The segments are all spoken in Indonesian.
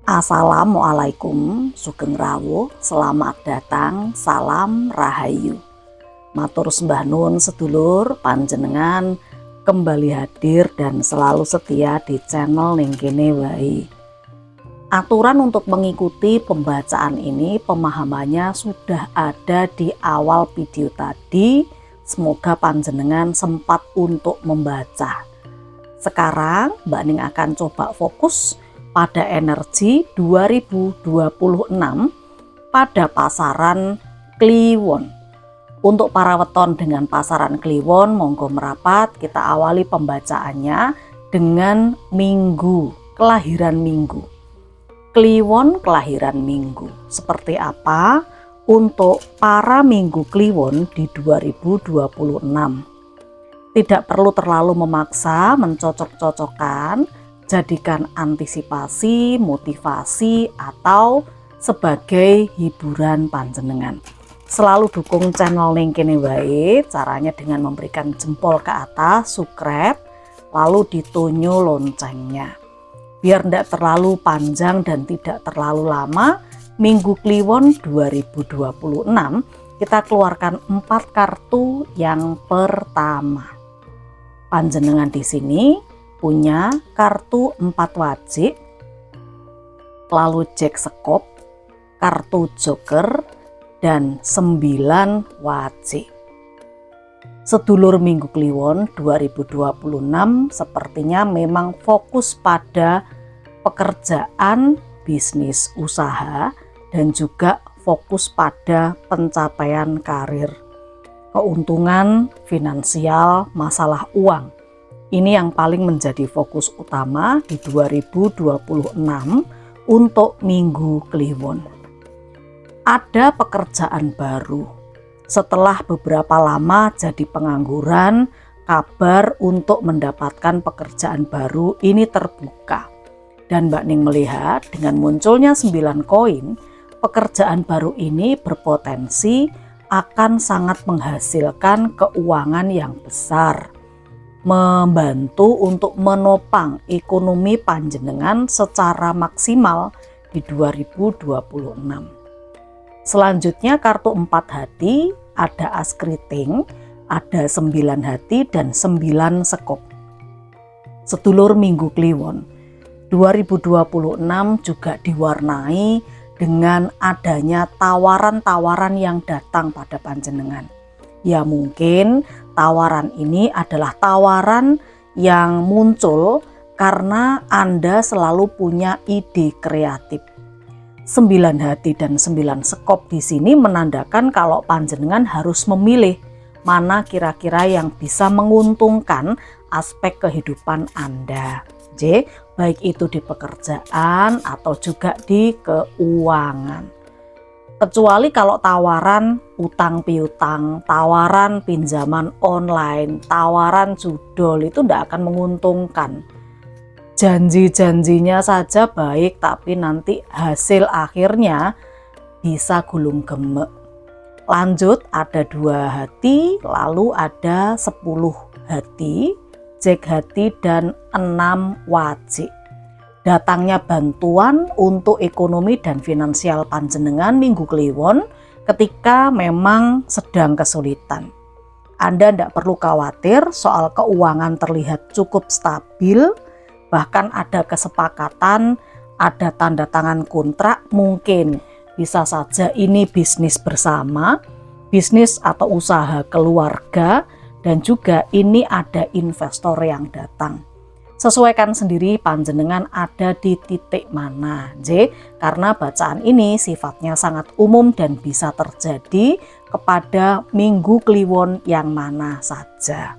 Assalamualaikum, sugeng rawuh, selamat datang, salam rahayu. Matur sembah nuwun sedulur panjenengan kembali hadir dan selalu setia di channel ning kene wae. Aturan untuk mengikuti pembacaan ini pemahamannya sudah ada di awal video tadi. Semoga panjenengan sempat untuk membaca. Sekarang Mbak Ning akan coba fokus pada energi 2026 pada pasaran Kliwon. Untuk para weton dengan pasaran Kliwon, monggo merapat. Kita awali pembacaannya dengan minggu, kelahiran minggu. Kliwon kelahiran minggu. Seperti apa untuk para minggu Kliwon di 2026? Tidak perlu terlalu memaksa mencocok-cocokkan. Jadikan antisipasi, motivasi, atau sebagai hiburan panjenengan. Selalu dukung channel ning kene wae, caranya dengan memberikan jempol ke atas, subscribe, lalu ditunjuk loncengnya. Biar tidak terlalu panjang dan tidak terlalu lama, Minggu Kliwon 2026 kita keluarkan 4 kartu. Yang pertama, panjenengan di sini punya kartu 4 wajik, lalu Jack Sekop, kartu Joker, dan 9 wajik. Sedulur Minggu Kliwon 2026 sepertinya memang fokus pada pekerjaan, bisnis, usaha, dan juga fokus pada pencapaian karir, keuntungan finansial, masalah uang. Ini yang paling menjadi fokus utama di 2026 untuk Minggu Kliwon. Ada pekerjaan baru. Setelah beberapa lama jadi pengangguran, kabar untuk mendapatkan pekerjaan baru ini terbuka. Dan Mbak Ning melihat dengan munculnya 9 koin, pekerjaan baru ini berpotensi akan sangat menghasilkan keuangan yang besar, membantu untuk menopang ekonomi panjenengan secara maksimal di 2026. Selanjutnya kartu 4 hati, ada as keriting, ada 9 hati dan 9 sekop. Sedulur Minggu Kliwon 2026 juga diwarnai dengan adanya tawaran-tawaran yang datang pada panjenengan. Ya mungkin tawaran ini adalah tawaran yang muncul karena Anda selalu punya ide kreatif. 9 hati dan 9 sekop di sini menandakan kalau panjenengan harus memilih mana kira-kira yang bisa menguntungkan aspek kehidupan Anda. Baik itu di pekerjaan atau juga di keuangan. Kecuali kalau tawaran utang piutang, tawaran pinjaman online, tawaran judol itu tidak akan menguntungkan. Janji-janjinya saja baik, tapi nanti hasil akhirnya bisa gulung gemek. Lanjut, ada 2 hati, lalu ada 10 hati, Jack hati, dan 6 wajik. Datangnya bantuan untuk ekonomi dan finansial panjenengan Minggu Kliwon ketika memang sedang kesulitan. Anda tidak perlu khawatir soal keuangan, terlihat cukup stabil, bahkan ada kesepakatan, ada tanda tangan kontrak. Mungkin bisa saja ini bisnis bersama, bisnis atau usaha keluarga, dan juga ini ada investor yang datang. Sesuaikan sendiri panjenengan ada di titik mana, karena bacaan ini sifatnya sangat umum dan bisa terjadi kepada Minggu Kliwon yang mana saja.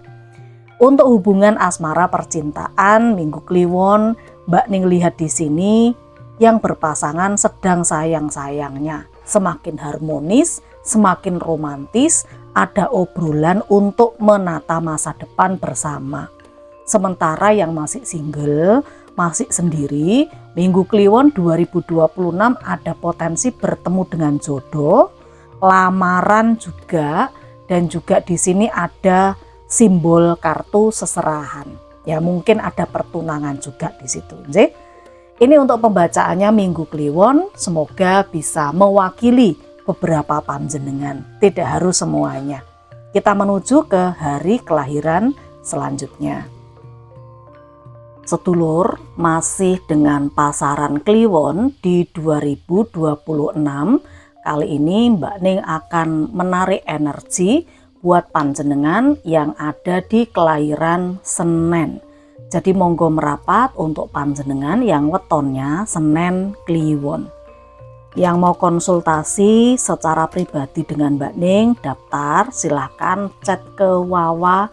Untuk hubungan asmara percintaan Minggu Kliwon, Mbak Ning lihat di sini yang berpasangan sedang sayang-sayangnya, semakin harmonis, semakin romantis, ada obrolan untuk menata masa depan bersama. Sementara yang masih single, masih sendiri, Minggu Kliwon 2026 ada potensi bertemu dengan jodoh, lamaran juga, dan juga di sini ada simbol kartu seserahan. Ya mungkin ada pertunangan juga di situ. Ini untuk pembacaannya Minggu Kliwon, semoga bisa mewakili beberapa panjenengan, tidak harus semuanya. Kita menuju ke hari kelahiran selanjutnya. Sedulur, masih dengan pasaran Kliwon di 2026, kali ini Mbak Ning akan menarik energi buat panjenengan yang ada di kelahiran Senen. Jadi monggo merapat untuk panjenengan yang wetonnya Senen Kliwon. Yang mau konsultasi secara pribadi dengan Mbak Ning, daftar silahkan chat ke Wawa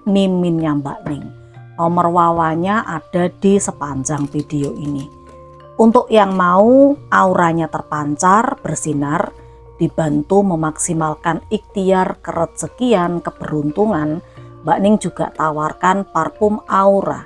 miminnya Mbak Ning. Nomor Wawanya ada di sepanjang video ini. Untuk yang mau auranya terpancar, bersinar, dibantu memaksimalkan ikhtiar, kerezekian, keberuntungan, Mbak Ning juga tawarkan parfum aura.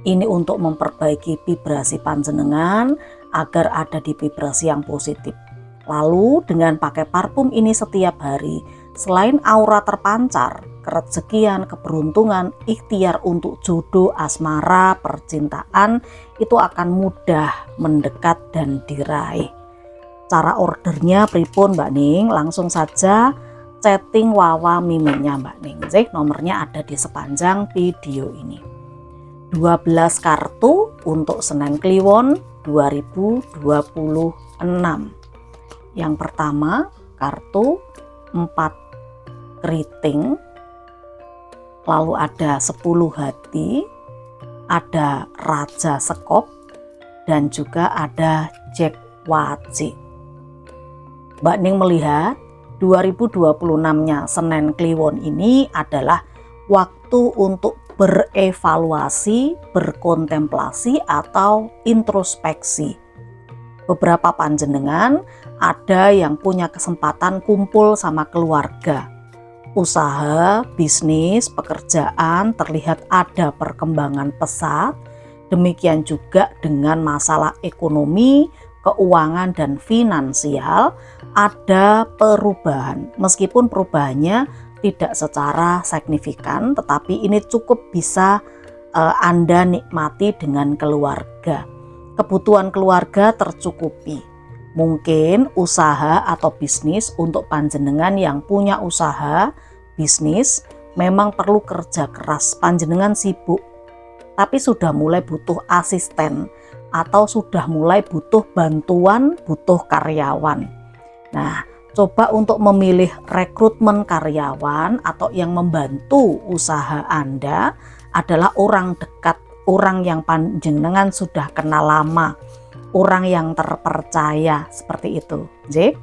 Ini untuk memperbaiki vibrasi panjenengan agar ada di vibrasi yang positif. Lalu dengan pakai parfum ini setiap hari, selain aura terpancar, kerezekian, keberuntungan, ikhtiar untuk jodoh, asmara, percintaan itu akan mudah mendekat dan diraih. Cara ordernya pripun Mbak Ning? Langsung saja chatting Wawa miminnya Mbak Ning. Nomornya ada di sepanjang video ini. 12 kartu untuk Senen Kliwon 2026. Yang pertama kartu 4 keriting, lalu ada 10 hati, ada Raja Sekop, dan juga ada Jack Wajik. Mbak Ning melihat 2026-nya Senen Kliwon ini adalah waktu untuk berevaluasi, berkontemplasi atau introspeksi. Beberapa panjenengan ada yang punya kesempatan kumpul sama keluarga. Usaha, bisnis, pekerjaan terlihat ada perkembangan pesat. Demikian juga dengan masalah ekonomi, keuangan dan finansial ada perubahan. Meskipun perubahannya tidak secara signifikan, tetapi ini cukup bisa Anda nikmati dengan keluarga. Kebutuhan keluarga tercukupi. Mungkin usaha atau bisnis untuk panjenengan yang punya usaha, bisnis memang perlu kerja keras. Panjenengan sibuk, tapi sudah mulai butuh asisten atau sudah mulai butuh bantuan, butuh karyawan. Nah, coba untuk memilih rekrutmen karyawan atau yang membantu usaha Anda adalah orang dekat, orang yang panjenengan sudah kenal lama, orang yang terpercaya, seperti itu. J.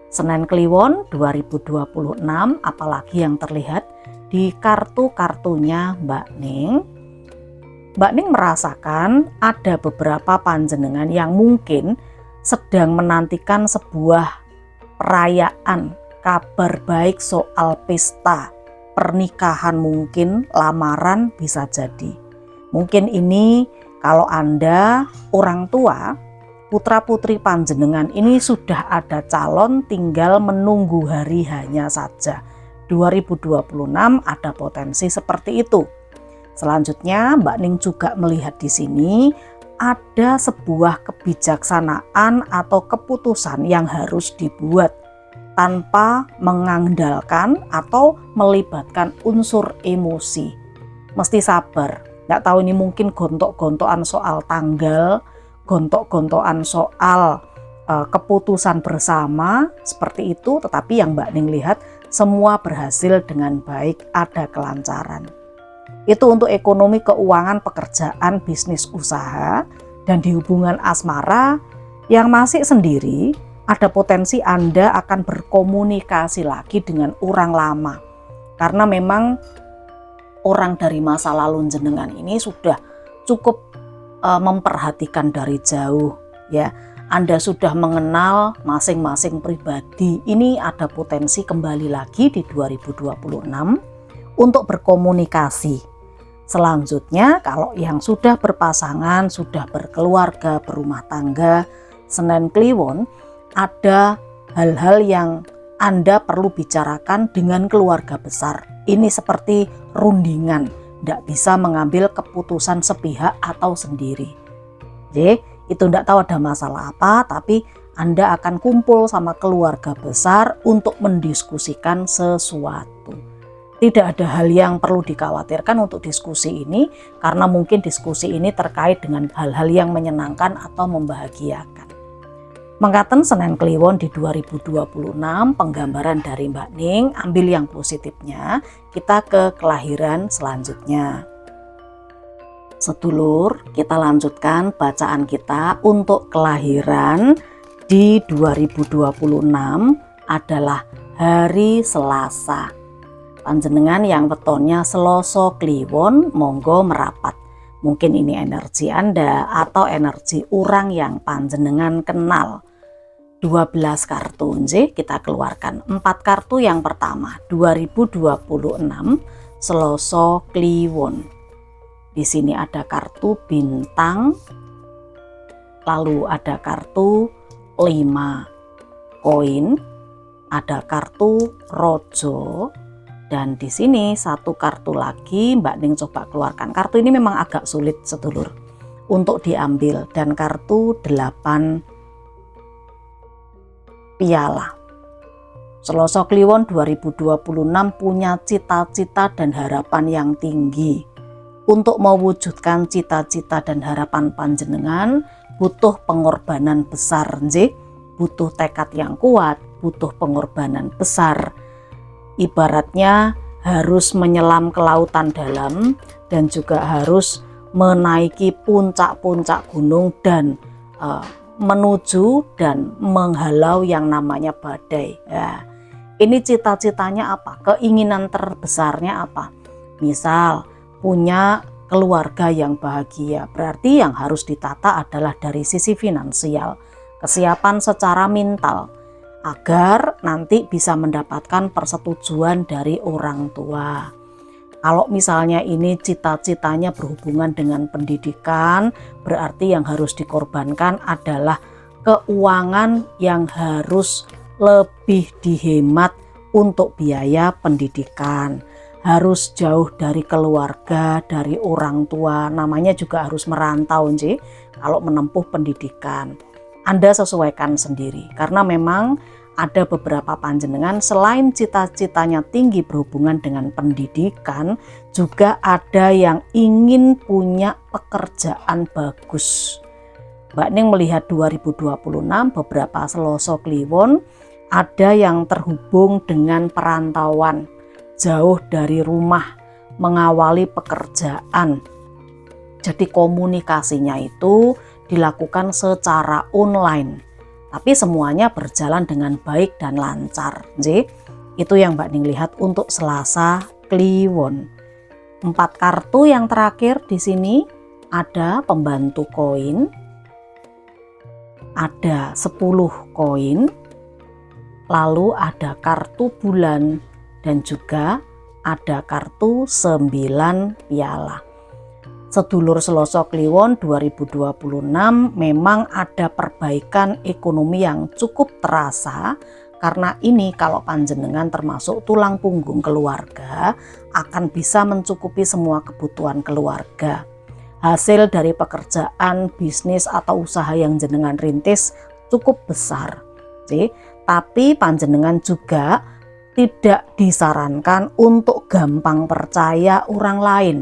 Senen Kliwon 2026, apalagi yang terlihat di kartu-kartunya Mbak Ning. Mbak Ning merasakan ada beberapa panjenengan yang mungkin sedang menantikan sebuah perayaan, kabar baik soal pesta, pernikahan mungkin, lamaran bisa jadi. Mungkin ini kalau Anda orang tua, putra-putri panjenengan ini sudah ada calon, tinggal menunggu hari hanya saja. 2026 ada potensi seperti itu. Selanjutnya Mbak Ning juga melihat di sini ada sebuah kebijaksanaan atau keputusan yang harus dibuat tanpa mengandalkan atau melibatkan unsur emosi. Mesti sabar. Nggak tahu ini mungkin gontok-gontokan soal tanggal, gontok-gontokan soal keputusan bersama seperti itu, tetapi yang Mbak Ning lihat semua berhasil dengan baik, ada kelancaran. Itu untuk ekonomi, keuangan, pekerjaan, bisnis, usaha. Dan di hubungan asmara yang masih sendiri, ada potensi Anda akan berkomunikasi lagi dengan orang lama. Karena memang orang dari masa lalu jenengan ini sudah cukup memperhatikan dari jauh, ya. Anda sudah mengenal masing-masing pribadi. Ini ada potensi kembali lagi di 2026 untuk berkomunikasi. Selanjutnya kalau yang sudah berpasangan, sudah berkeluarga, berumah tangga, Senen Kliwon, ada hal-hal yang Anda perlu bicarakan dengan keluarga besar. Ini seperti rundingan, tidak bisa mengambil keputusan sepihak atau sendiri. Jadi Itu tidak tahu ada masalah apa, tapi Anda akan kumpul sama keluarga besar untuk mendiskusikan sesuatu. Tidak ada hal yang perlu dikhawatirkan untuk diskusi ini, karena mungkin diskusi ini terkait dengan hal-hal yang menyenangkan atau membahagiakan. Mengkaten Senen Kliwon di 2026, penggambaran dari Mbak Ning, ambil yang positifnya, kita ke kelahiran selanjutnya. Sedulur, kita lanjutkan bacaan kita untuk kelahiran di 2026 adalah hari Selasa. Panjenengan yang wetonnya Selasa Kliwon, monggo merapat. Mungkin ini energi Anda atau energi orang yang panjenengan kenal. 12 kartu kita keluarkan. 4 kartu yang pertama 2026 Selasa Kliwon. Di sini ada kartu bintang, lalu ada kartu 5 koin, ada kartu rojo, dan di sini satu kartu lagi Mbak Ning coba keluarkan. Kartu ini memang agak sulit sedulur untuk diambil, dan kartu 8 piala. Selasa Kliwon 2026 punya cita-cita dan harapan yang tinggi. Untuk mewujudkan cita-cita dan harapan panjenengan butuh pengorbanan besar, butuh tekad yang kuat, butuh pengorbanan besar. Ibaratnya harus menyelam ke lautan dalam dan juga harus menaiki puncak-puncak gunung dan menuju dan menghalau yang namanya badai. Ya, ini cita-citanya apa? Keinginan terbesarnya apa? Misal punya keluarga yang bahagia, berarti yang harus ditata adalah dari sisi finansial, kesiapan secara mental, agar nanti bisa mendapatkan persetujuan dari orang tua. Kalau misalnya ini cita-citanya berhubungan dengan pendidikan, berarti yang harus dikorbankan adalah keuangan yang harus lebih dihemat untuk biaya pendidikan. Harus jauh dari keluarga, dari orang tua, namanya juga harus merantau kalau menempuh pendidikan. Anda sesuaikan sendiri, karena memang ada beberapa panjenengan selain cita-citanya tinggi berhubungan dengan pendidikan, juga ada yang ingin punya pekerjaan bagus. Mbak Ning melihat 2026 beberapa Selasa Kliwon ada yang terhubung dengan perantauan, jauh dari rumah, mengawali pekerjaan. Jadi komunikasinya itu dilakukan secara online, tapi semuanya berjalan dengan baik dan lancar. Itu yang Mbak Ning lihat untuk Selasa Kliwon. 4 kartu yang terakhir di sini ada pembantu koin, ada 10 koin, lalu ada kartu bulan, dan juga ada kartu 9 piala. Sedulur Selasa Kliwon 2026 memang ada perbaikan ekonomi yang cukup terasa, karena ini kalau panjenengan termasuk tulang punggung keluarga akan bisa mencukupi semua kebutuhan keluarga. Hasil dari pekerjaan, bisnis atau usaha yang jenengan rintis cukup besar. Tapi panjenengan juga tidak disarankan untuk gampang percaya orang lain.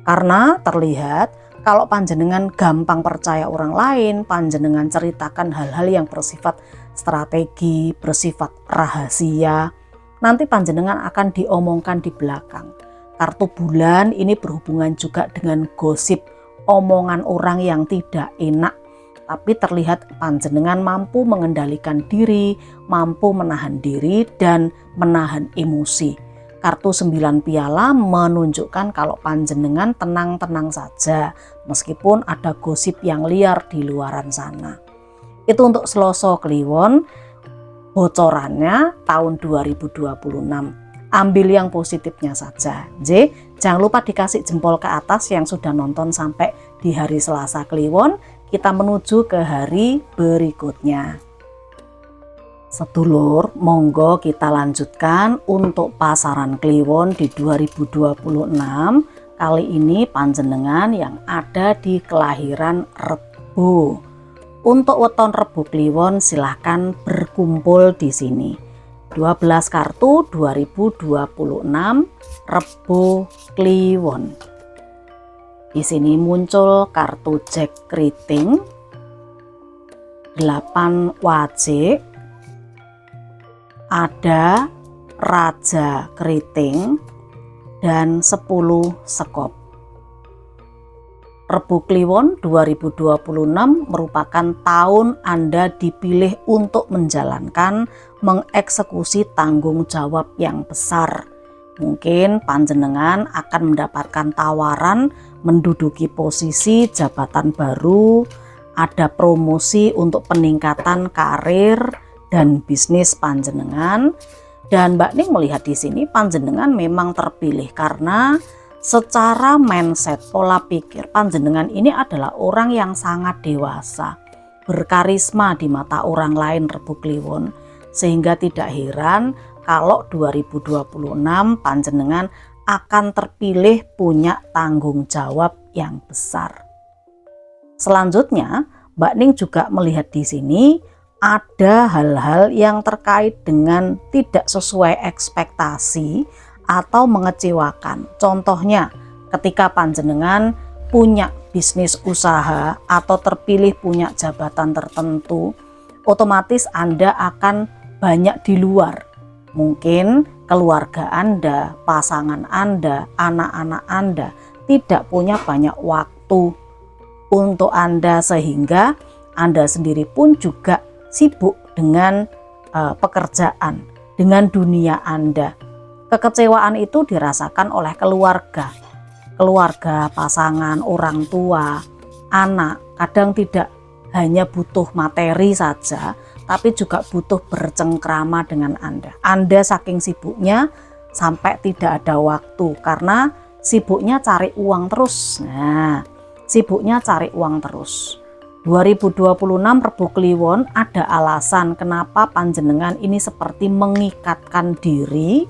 Karena terlihat kalau panjenengan gampang percaya orang lain, panjenengan ceritakan hal-hal yang bersifat strategi, bersifat rahasia, nanti panjenengan akan diomongkan di belakang. Kartu bulan ini berhubungan juga dengan gosip, omongan orang yang tidak enak. Tapi terlihat panjenengan mampu mengendalikan diri, mampu menahan diri dan menahan emosi. Kartu 9 piala menunjukkan kalau panjenengan tenang-tenang saja meskipun ada gosip yang liar di luaran sana. Itu untuk Selasa Kliwon, bocorannya tahun 2026. Ambil yang positifnya saja. Jangan lupa dikasih jempol ke atas yang sudah nonton sampai di hari Selasa Kliwon. Kita menuju ke hari berikutnya. Sedulur, monggo kita lanjutkan untuk pasaran Kliwon di 2026. Kali ini panjenengan yang ada di kelahiran Rebo. Untuk weton Rebo Kliwon silahkan berkumpul di sini. 12 kartu 2026 Rebo Kliwon. Di sini muncul kartu Jack Keriting, 8 wajik, ada Raja Keriting, dan 10 sekop. Rebo Kliwon 2026 merupakan tahun Anda dipilih untuk menjalankan, mengeksekusi tanggung jawab yang besar. Mungkin panjenengan akan mendapatkan tawaran menduduki posisi jabatan baru, ada promosi untuk peningkatan karir dan bisnis panjenengan. Dan Mbak Ning melihat di sini panjenengan memang terpilih karena secara mindset, pola pikir panjenengan ini adalah orang yang sangat dewasa, berkarisma di mata orang lain Rebo Kliwon, sehingga tidak heran kalau 2026 panjenengan akan terpilih punya tanggung jawab yang besar. Selanjutnya, Mbak Ning juga melihat di sini ada hal-hal yang terkait dengan tidak sesuai ekspektasi atau mengecewakan. Contohnya, ketika panjenengan punya bisnis usaha atau terpilih punya jabatan tertentu, otomatis Anda akan banyak di luar. Mungkin keluarga Anda, pasangan Anda, anak-anak Anda tidak punya banyak waktu untuk Anda, sehingga Anda sendiri pun juga sibuk dengan pekerjaan, dengan dunia Anda. Kekecewaan itu dirasakan oleh keluarga, pasangan, orang tua, anak. Kadang tidak hanya butuh materi saja, tapi juga butuh bercengkrama dengan Anda. Anda saking sibuknya sampai tidak ada waktu karena sibuknya cari uang terus. Nah, sibuknya cari uang terus. 2026 Rebo Kliwon ada alasan kenapa panjenengan ini seperti mengikatkan diri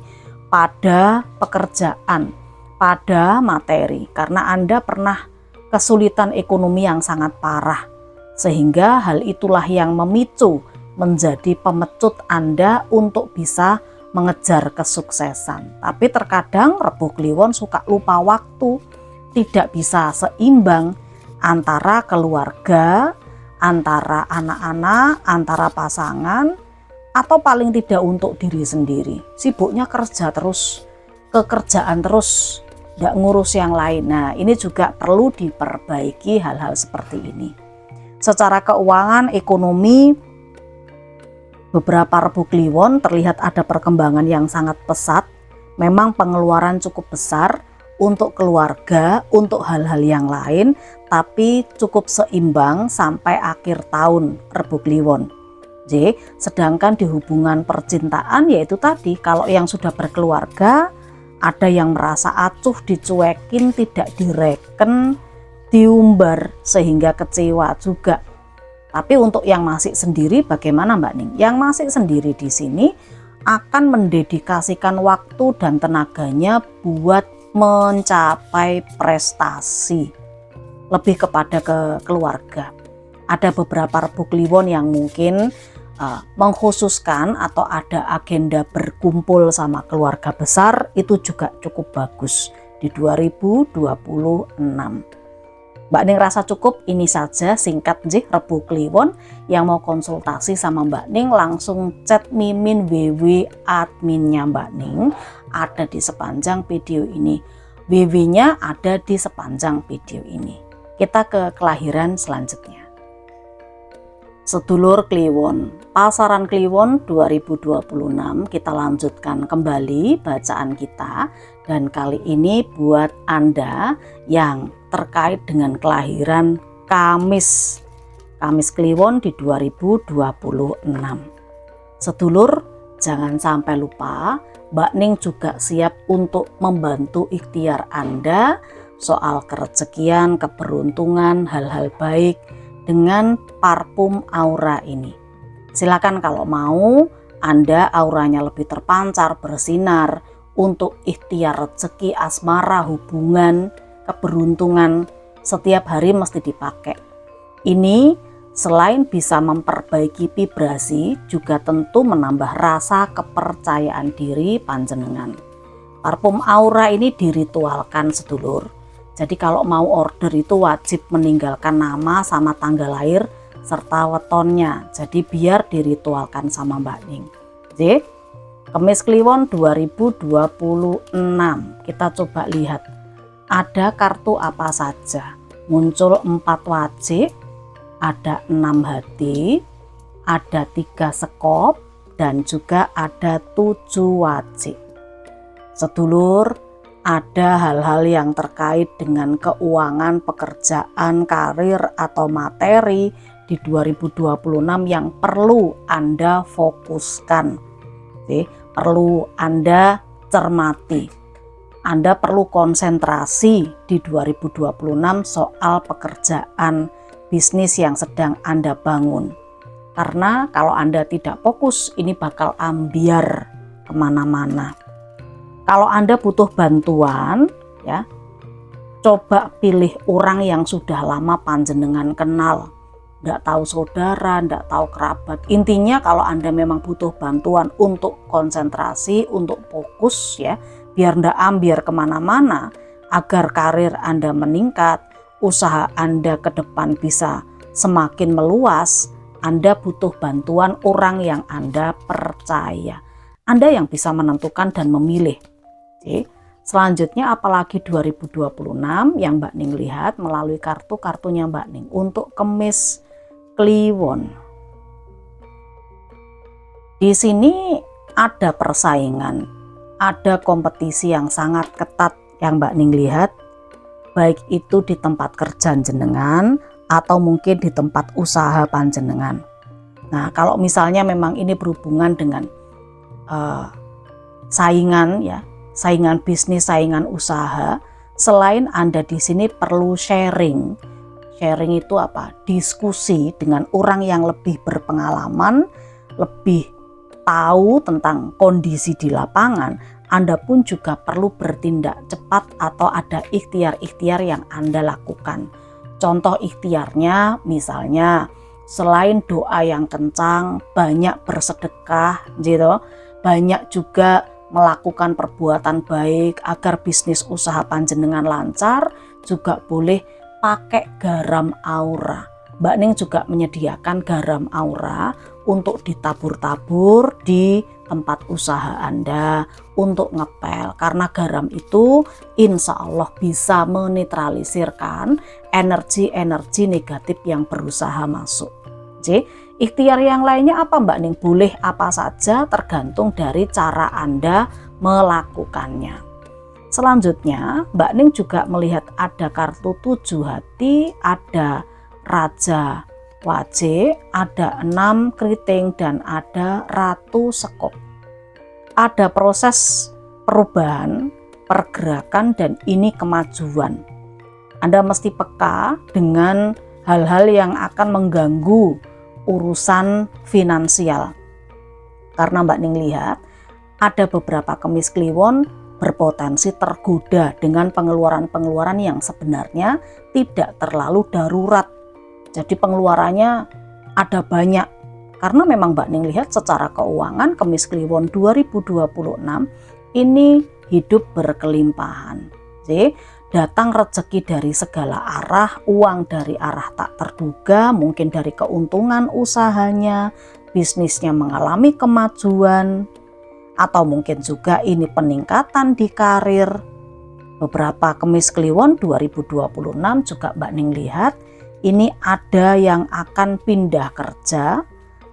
pada pekerjaan, pada materi, karena Anda pernah kesulitan ekonomi yang sangat parah, sehingga hal itulah yang memicu menjadi pemecut Anda untuk bisa mengejar kesuksesan. Tapi terkadang Rebo Kliwon suka lupa waktu, tidak bisa seimbang antara keluarga, antara anak-anak, antara pasangan, atau paling tidak untuk diri sendiri. Sibuknya kerja terus, kekerjaan terus, tidak ngurus yang lain. Nah, ini juga perlu diperbaiki hal-hal seperti ini. Secara keuangan, ekonomi, beberapa Rebo Kliwon terlihat ada perkembangan yang sangat pesat. Memang pengeluaran cukup besar untuk keluarga, untuk hal-hal yang lain, tapi cukup seimbang sampai akhir tahun Rebo Kliwon. Sedangkan di hubungan percintaan, yaitu tadi, kalau yang sudah berkeluarga, ada yang merasa acuh, dicuekin, tidak direken, diumbar, sehingga kecewa juga. Tapi untuk yang masih sendiri bagaimana Mbak Ning? Yang masih sendiri di sini akan mendedikasikan waktu dan tenaganya buat mencapai prestasi, lebih kepada keluarga. Ada beberapa Rebo Kliwon yang mungkin mengkhususkan atau ada agenda berkumpul sama keluarga besar, itu juga cukup bagus di 2026. Mbak Ning rasa cukup ini saja singkat Rebo Kliwon. Yang mau konsultasi sama Mbak Ning langsung chat Mimin WW adminnya Mbak Ning, ada di sepanjang video ini. WW-nya ada di sepanjang video ini. Kita ke kelahiran selanjutnya. Sedulur Kliwon, pasaran Kliwon 2026, kita lanjutkan kembali bacaan kita, dan kali ini buat Anda yang terkait dengan kelahiran Kamis Kliwon di 2026. Sedulur, jangan sampai lupa Mbak Ning juga siap untuk membantu ikhtiar Anda soal kerezekian, keberuntungan, hal-hal baik dengan parfum aura ini. Silakan kalau mau Anda auranya lebih terpancar, bersinar untuk ikhtiar rezeki, asmara, hubungan, keberuntungan, setiap hari mesti dipakai. Ini selain bisa memperbaiki vibrasi, juga tentu menambah rasa kepercayaan diri panjenengan. Parfum aura ini diritualkan sedulur. Jadi kalau mau order itu wajib meninggalkan nama sama tanggal lahir serta wetonnya. Jadi biar diritualkan sama Mbak Ning. Oke. Kemis Kliwon 2026. Kita coba lihat. Ada kartu apa saja? Muncul 4 wajik, ada 6 hati, ada 3 sekop, dan juga ada 7 wajik. Sedulur, ada hal-hal yang terkait dengan keuangan, pekerjaan, karir, atau materi di 2026 yang perlu Anda fokuskan. Oke, perlu Anda cermati. Anda perlu konsentrasi di 2026 soal pekerjaan, bisnis yang sedang Anda bangun. Karena kalau Anda tidak fokus, ini bakal ambiar kemana-mana. Kalau Anda butuh bantuan, ya, coba pilih orang yang sudah lama panjenengan kenal. Nggak tahu saudara, nggak tahu kerabat. Intinya kalau Anda memang butuh bantuan untuk konsentrasi, untuk fokus ya, biar nggak ambiar kemana-mana, agar karir Anda meningkat, usaha Anda ke depan bisa semakin meluas, Anda butuh bantuan orang yang Anda percaya. Anda yang bisa menentukan dan memilih. Oke. Selanjutnya apalagi 2026 yang Mbak Ning lihat melalui kartu-kartunya Mbak Ning untuk Kemis Kliwon. Di sini ada persaingan, ada kompetisi yang sangat ketat yang Mbak Ning lihat, baik itu di tempat kerja jenengan atau mungkin di tempat usaha panjenengan. Nah, kalau misalnya memang ini berhubungan dengan saingan ya, saingan bisnis, saingan usaha, selain Anda di sini perlu sharing. Sharing itu apa? Diskusi dengan orang yang lebih berpengalaman, lebih tahu tentang kondisi di lapangan. Anda pun juga perlu bertindak cepat atau ada ikhtiar-ikhtiar yang Anda lakukan. Contoh ikhtiarnya misalnya selain doa yang kencang, banyak bersedekah gitu, banyak juga melakukan perbuatan baik agar bisnis usaha panjenengan lancar, juga boleh pakai garam aura. Mbak Ning juga menyediakan garam aura untuk ditabur-tabur di tempat usaha Anda untuk ngepel, karena garam itu insya Allah bisa menetralisirkan energi-energi negatif yang berusaha masuk. Jadi ikhtiar yang lainnya apa Mbak Ning? Boleh apa saja tergantung dari cara Anda melakukannya. Selanjutnya Mbak Ning juga melihat ada kartu 7 hati, ada Raja Wajik, ada 6 keriting, dan ada Ratu Sekop. Ada proses perubahan, pergerakan, dan ini kemajuan. Anda mesti peka dengan hal-hal yang akan mengganggu urusan finansial. Karena Mbak Ning lihat ada beberapa Kemis Kliwon berpotensi tergoda dengan pengeluaran-pengeluaran yang sebenarnya tidak terlalu darurat. Jadi pengeluarannya ada banyak. Karena memang Mbak Ning lihat secara keuangan Kemis Kliwon 2026 ini hidup berkelimpahan. Jadi datang rezeki dari segala arah, uang dari arah tak terduga, mungkin dari keuntungan usahanya, bisnisnya mengalami kemajuan, atau mungkin juga ini peningkatan di karir. Beberapa Kemis Kliwon 2026 juga Mbak Ning lihat ini ada yang akan pindah kerja,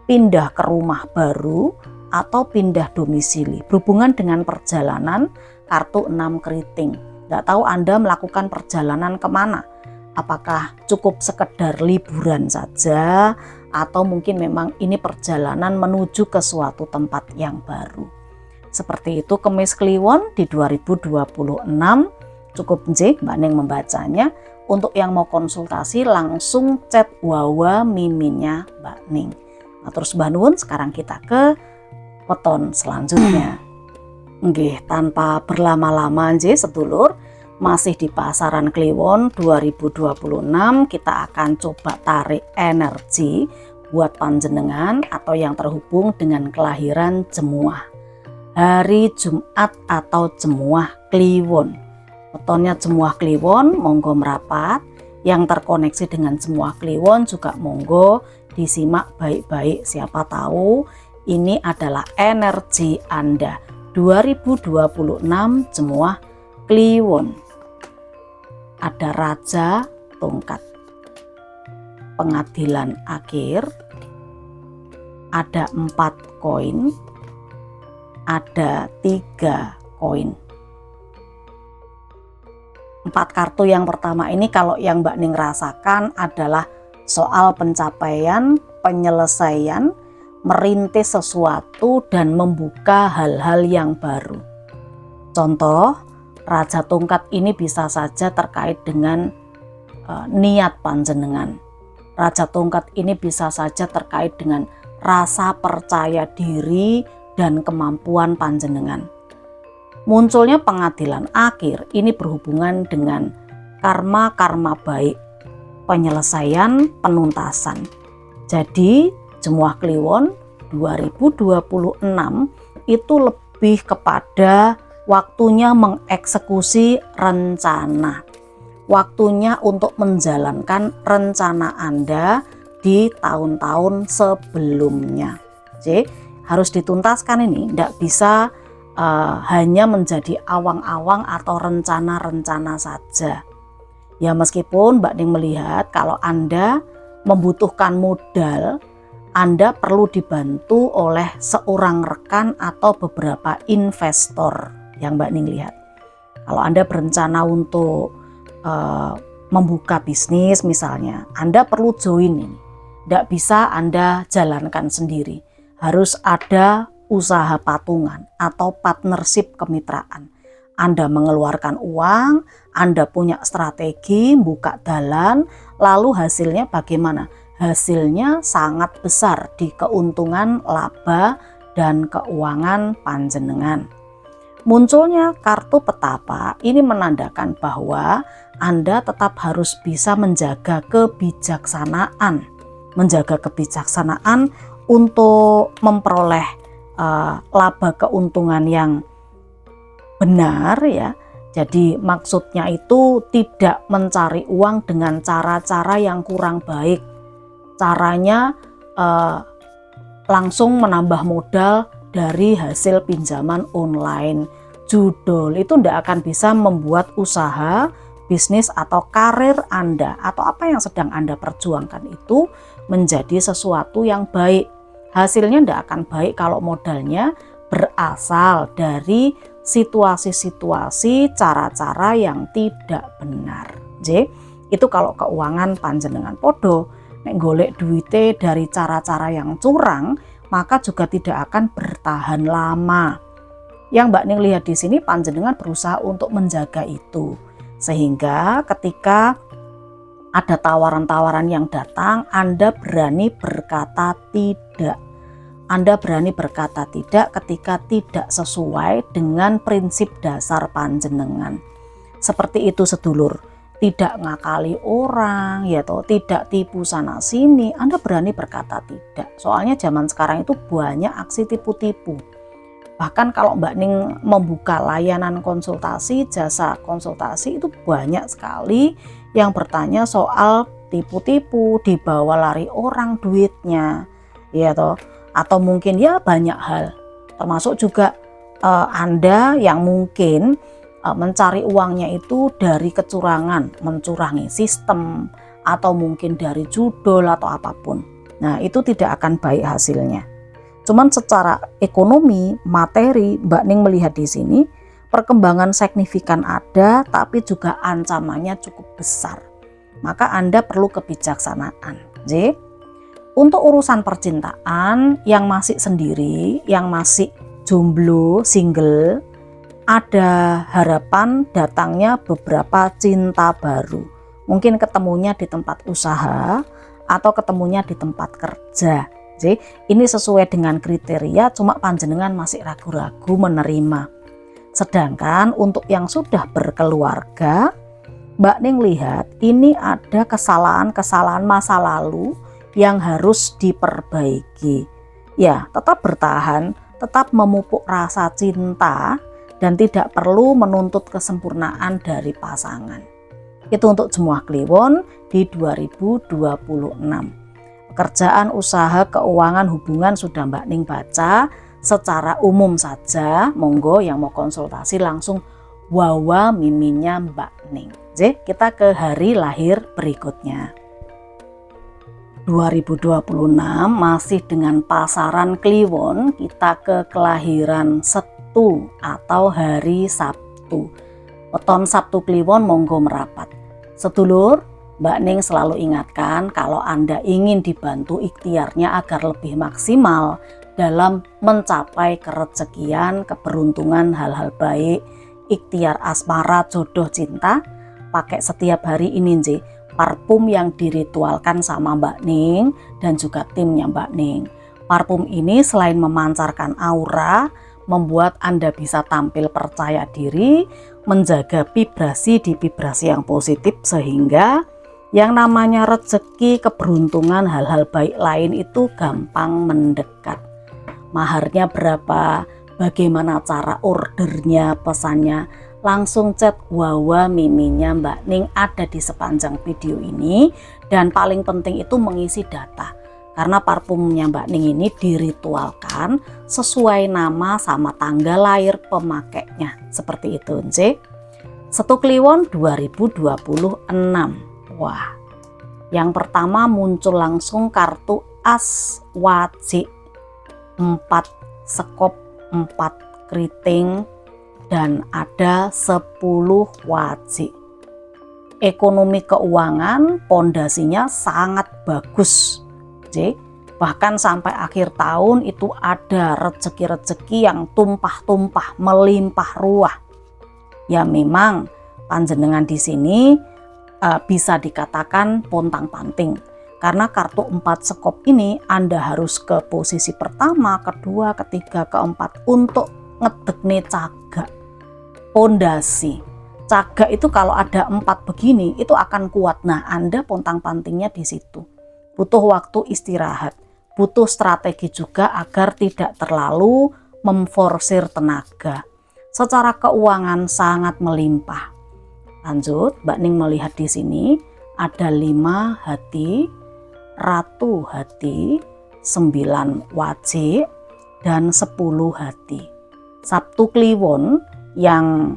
pindah ke rumah baru, atau pindah domisili. Berhubungan dengan perjalanan kartu 6 keriting. Nggak tahu Anda melakukan perjalanan kemana. Apakah cukup sekedar liburan saja, atau mungkin memang ini perjalanan menuju ke suatu tempat yang baru. Seperti itu Kemis Kliwon di 2026. Cukup nggih Mbak Ning membacanya. Untuk yang mau konsultasi langsung chat Wawa Miminnya Mbak Ning. Nah, terus Mbak Nun, sekarang kita ke weton selanjutnya. Nggih, tanpa berlama-lama nggih sedulur, masih di pasaran Kliwon 2026, kita akan coba tarik energi buat panjenengan atau yang terhubung dengan kelahiran Jemuah. Hari Jumat atau Jemuah Kliwon. Wetonnya Jemuah Kliwon monggo merapat. Yang terkoneksi dengan Jemuah Kliwon juga monggo disimak baik-baik, siapa tahu ini adalah energi Anda 2026 Jemuah Kliwon. Ada Raja Tongkat, pengadilan akhir, ada 4 koin, ada 3 koin. 4 kartu yang pertama ini kalau yang Mbak Ning rasakan adalah soal pencapaian, penyelesaian, merintis sesuatu dan membuka hal-hal yang baru. Contoh, Raja Tongkat ini bisa saja terkait dengan niat panjenengan. Raja Tongkat ini bisa saja terkait dengan rasa percaya diri dan kemampuan panjenengan. Munculnya pengadilan akhir ini berhubungan dengan karma-karma baik, penyelesaian, penuntasan. Jadi Jemuah Kliwon 2026 itu lebih kepada waktunya mengeksekusi rencana. Waktunya untuk menjalankan rencana Anda di tahun-tahun sebelumnya. Jadi harus dituntaskan ini, tidak bisa hanya menjadi awang-awang atau rencana-rencana saja. Ya meskipun Mbak Ning melihat kalau Anda membutuhkan modal, Anda perlu dibantu oleh seorang rekan atau beberapa investor yang Mbak Ning lihat. Kalau Anda berencana untuk membuka bisnis misalnya, Anda perlu join ini. Tidak bisa Anda jalankan sendiri. Harus ada usaha patungan atau partnership kemitraan. Anda mengeluarkan uang, Anda punya strategi, buka dalan, lalu hasilnya bagaimana? Hasilnya sangat besar di keuntungan, laba, dan keuangan panjenengan. Munculnya kartu petapa ini menandakan bahwa Anda tetap harus bisa menjaga kebijaksanaan. Menjaga kebijaksanaan untuk memperoleh laba keuntungan yang benar ya. Jadi maksudnya itu tidak mencari uang dengan cara-cara yang kurang baik. Caranya langsung menambah modal dari hasil pinjaman online. Judul itu tidak akan bisa membuat usaha, bisnis atau karir Anda atau apa yang sedang Anda perjuangkan itu menjadi sesuatu yang baik. Hasilnya tidak akan baik kalau modalnya berasal dari situasi-situasi, cara-cara yang tidak benar. Jadi itu kalau keuangan panjenengan podo, nek golek duite dari cara-cara yang curang, maka juga tidak akan bertahan lama. Yang Mbak Ning lihat di sini panjenengan berusaha untuk menjaga itu, sehingga ketika ada tawaran-tawaran yang datang, Anda berani berkata tidak. Anda berani berkata tidak ketika tidak sesuai dengan prinsip dasar panjenengan. Seperti itu sedulur, tidak ngakali orang, ya toh, tidak tipu sana sini. Anda berani berkata tidak. Soalnya zaman sekarang itu banyak aksi tipu-tipu. Bahkan kalau Mbak Ning membuka layanan konsultasi, jasa konsultasi itu banyak sekali yang bertanya soal tipu-tipu, dibawa lari orang duitnya, ya toh. Atau mungkin ya banyak hal, termasuk juga Anda yang mungkin mencari uangnya itu dari kecurangan, mencurangi sistem, atau mungkin dari judul atau apapun. Nah itu tidak akan baik hasilnya. Cuman secara ekonomi, materi, Mbak Ning melihat di sini perkembangan signifikan ada, tapi juga ancamannya cukup besar. Maka Anda perlu kebijaksanaan. Jadi untuk urusan percintaan yang masih sendiri, yang masih jomblo, single, ada harapan datangnya beberapa cinta baru. Mungkin ketemunya di tempat usaha atau ketemunya di tempat kerja. Jadi ini sesuai dengan kriteria, cuma panjenengan masih ragu-ragu menerima. Sedangkan untuk yang sudah berkeluarga, Mbak Ning lihat ini ada kesalahan-kesalahan masa lalu yang harus diperbaiki. Ya, tetap bertahan, tetap memupuk rasa cinta, dan tidak perlu menuntut kesempurnaan dari pasangan. Itu untuk Jemuah Kliwon di 2026. Pekerjaan, usaha, keuangan, hubungan sudah Mbak Ning baca secara umum saja. Monggo yang mau konsultasi langsung wawa miminya Mbak Ning. Jadi kita ke hari lahir berikutnya. 2026 masih dengan pasaran Kliwon, kita ke kelahiran Setu atau hari Sabtu. Weton Sabtu Kliwon monggo merapat. Sedulur, Mbak Ning selalu ingatkan kalau Anda ingin dibantu ikhtiarnya agar lebih maksimal dalam mencapai kerezekian, keberuntungan, hal-hal baik, ikhtiar asmara, jodoh, cinta, pakai setiap hari ini parfum yang diritualkan sama Mbak Ning dan juga timnya Mbak Ning. Parfum ini selain memancarkan aura, membuat Anda bisa tampil percaya diri, menjaga vibrasi di vibrasi yang positif, sehingga yang namanya rezeki, keberuntungan, hal-hal baik lain itu gampang mendekat. Maharnya berapa? Bagaimana cara ordernya, pesannya? Langsung chat wawa miminya Mbak Ning ada di sepanjang video ini. Dan paling penting itu mengisi data, karena parfumnya Mbak Ning ini diritualkan sesuai nama sama tanggal lahir pemakainya. Seperti itu Setu Kliwon 2026. Wah, yang pertama muncul langsung kartu as wajik, 4 sekop, 4 keriting, dan ada 10 wajik. Ekonomi keuangan pondasinya sangat bagus. Bahkan sampai akhir tahun itu ada rezeki-rezeki yang tumpah-tumpah, melimpah ruah. Ya memang panjenengan di sini bisa dikatakan pontang-panting. Karena kartu 4 sekop ini Anda harus ke posisi pertama, kedua, ketiga, keempat untuk ngedekne cagak. Pondasi cagak itu kalau ada 4 begini itu akan kuat. Nah, Anda pontang-pantingnya di situ. Butuh waktu istirahat, butuh strategi juga agar tidak terlalu memforsir tenaga. Secara keuangan sangat melimpah. Lanjut, Mbak Ning melihat di sini ada 5 hati, ratu hati, 9 wajik, dan 10 hati. Sabtu Kliwon yang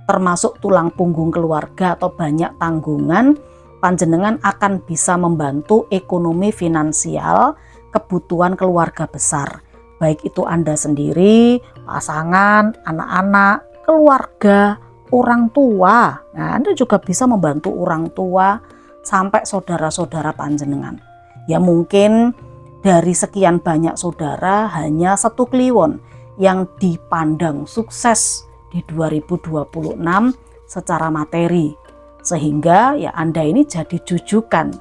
termasuk tulang punggung keluarga atau banyak tanggungan, panjenengan akan bisa membantu ekonomi finansial kebutuhan keluarga besar. Baik itu Anda sendiri, pasangan, anak-anak, keluarga, orang tua. Nah, Anda juga bisa membantu orang tua sampai saudara-saudara panjenengan. Ya mungkin dari sekian banyak saudara hanya Setu Kliwon yang dipandang sukses di 2026 secara materi, sehingga ya Anda ini jadi jujukan.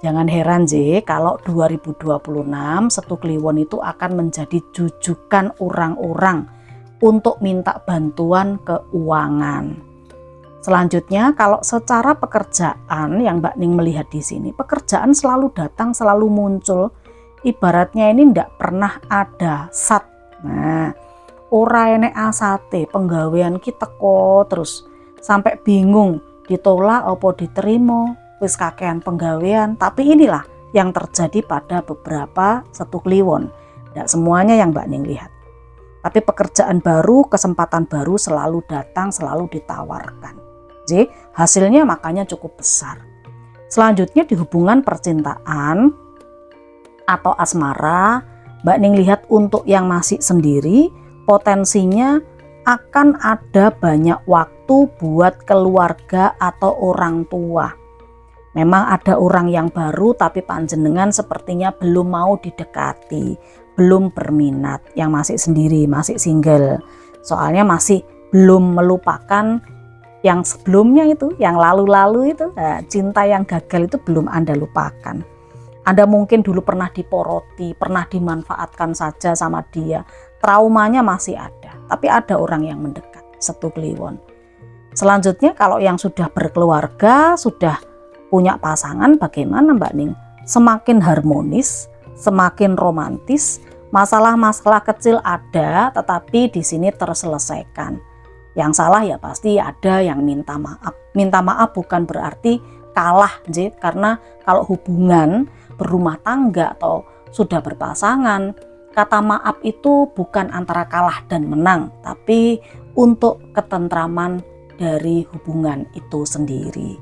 Jangan heran kalau 2026 Setu Kliwon itu akan menjadi jujukan orang-orang untuk minta bantuan keuangan. Selanjutnya, kalau secara pekerjaan yang Mbak Ning melihat di sini, pekerjaan selalu datang, selalu muncul. Ibaratnya ini tidak pernah ada sat. Nah, ora enek asate, penggawean kita kok terus sampai bingung ditolak apa diterima, wis kakean penggawean. Tapi inilah yang terjadi pada beberapa Setu Kliwon. Tidak semuanya yang Mbak Ning lihat. Tapi pekerjaan baru, kesempatan baru selalu datang, selalu ditawarkan. Jadi hasilnya makanya cukup besar. Selanjutnya di hubungan percintaan atau asmara, Mbak Ning lihat untuk yang masih sendiri, potensinya akan ada banyak waktu buat keluarga atau orang tua. Memang ada orang yang baru tapi panjenengan sepertinya belum mau didekati, belum berminat. Yang masih sendiri, masih single. Soalnya masih belum melupakan yang sebelumnya itu, yang lalu-lalu itu. Nah, cinta yang gagal itu belum Anda lupakan. Anda mungkin dulu pernah diporoti, pernah dimanfaatkan saja sama dia. Traumanya masih ada, tapi ada orang yang mendekat. Setu Kliwon. Selanjutnya kalau yang sudah berkeluarga, sudah punya pasangan, bagaimana Mbak Ning? Semakin harmonis, semakin romantis, masalah-masalah kecil ada tetapi di sini terselesaikan. Yang salah ya pasti ada yang minta maaf. Minta maaf bukan berarti kalah, karena kalau hubungan berumah tangga atau sudah berpasangan, kata maaf itu bukan antara kalah dan menang, tapi untuk ketentraman dari hubungan itu sendiri.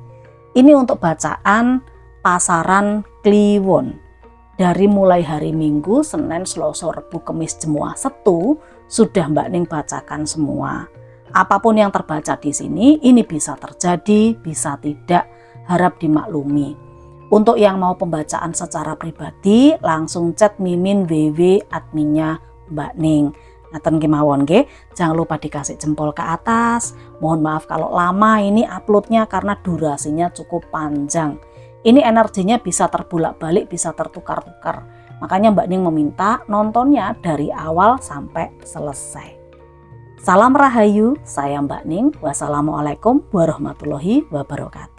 Ini untuk bacaan pasaran Kliwon. Dari mulai hari Minggu, Senin, Selasa, Rabu, Kamis, Jumat, Setu sudah Mbak Ning bacakan semua. Apapun yang terbaca di sini, ini bisa terjadi, bisa tidak, harap dimaklumi. Untuk yang mau pembacaan secara pribadi, langsung chat Mimin WW adminnya Mbak Ning. Ngaten kemawon nggih, jangan lupa dikasih jempol ke atas. Mohon maaf kalau lama ini uploadnya karena durasinya cukup panjang. Ini energinya bisa terbulak-balik, bisa tertukar-tukar. Makanya Mbak Ning meminta nontonnya dari awal sampai selesai. Salam Rahayu, saya Mbak Ning. Wassalamualaikum warahmatullahi wabarakatuh.